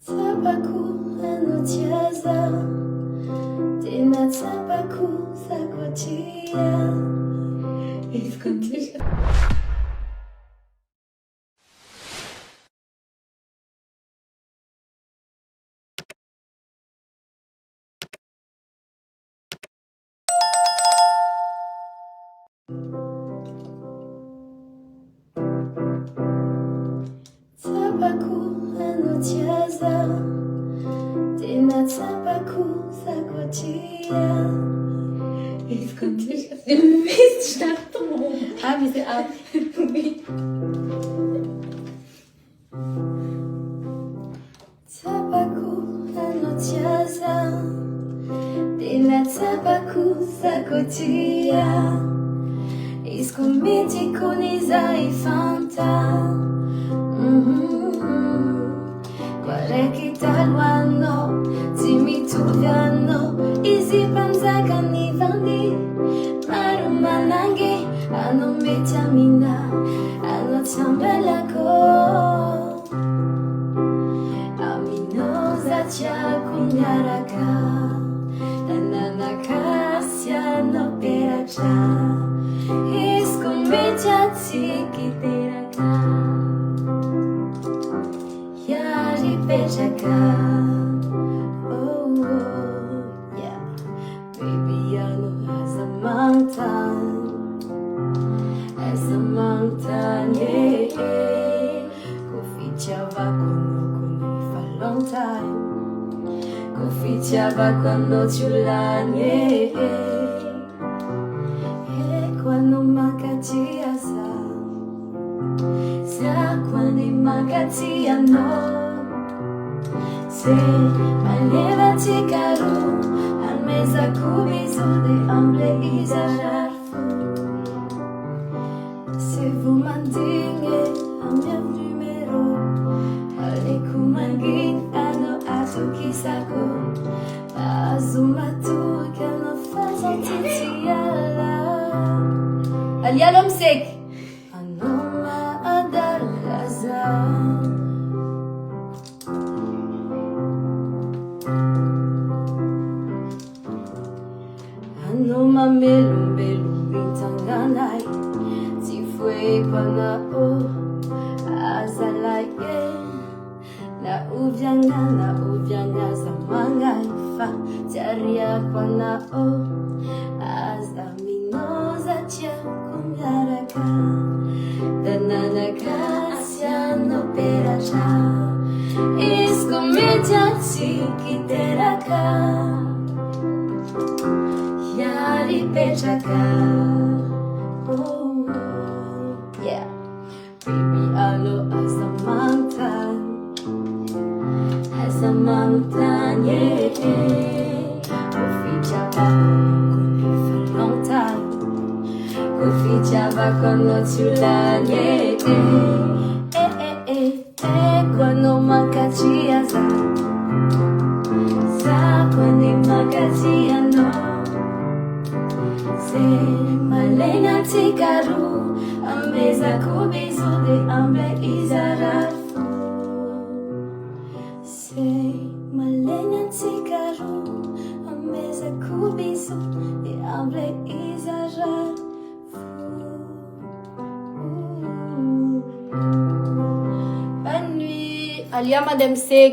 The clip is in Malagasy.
Tabaku anutiaza tena tabaku zakotia escuta. Tabaku anutiaza tena tabaku zakotia escuta. Visst snabbt om. Ah, vi ser allt. Tabaku anutiaza tena tabaku zakotia iskomiti kunizai fanta Kwarekitalwano timituvyano izipanzaka nivani marumanange anometamina anotambelako aminoza chakunyaraka nananakasya noperacha iskumecha tikiteraka yari pechaka oh, yeah. Baby I know as a mountain yeah. Kufichava kono for long time Kufichava kono chulanye Kwano makatia sa kwani makatia no Se maleva tikaru Almeza kubizu de amble izararfu Se vous mandingue amia numero Alikumangi ano atukisako Azumatu kano faza titiala Alialom sek Anoma adalaza Anoma melumbelu bintanganai Tifwe kwana o azalaye Na uvyanga zamanga ifa Tiaria kwana o azaminoza tia kumyaraka Dananakasya no peracha Iskumecha tikiteraka Yari pechaka oh yeah Baby I know as a mountain yeah Kufichava kono for long time Kufichava kono chulanye Kwano makachia za kwani makachia no Se malena tikaru ameza kubizu de amble izarafu Se malena tikaru ameza kubizu de amble izarafu Bonne nuit Alia Madame Sek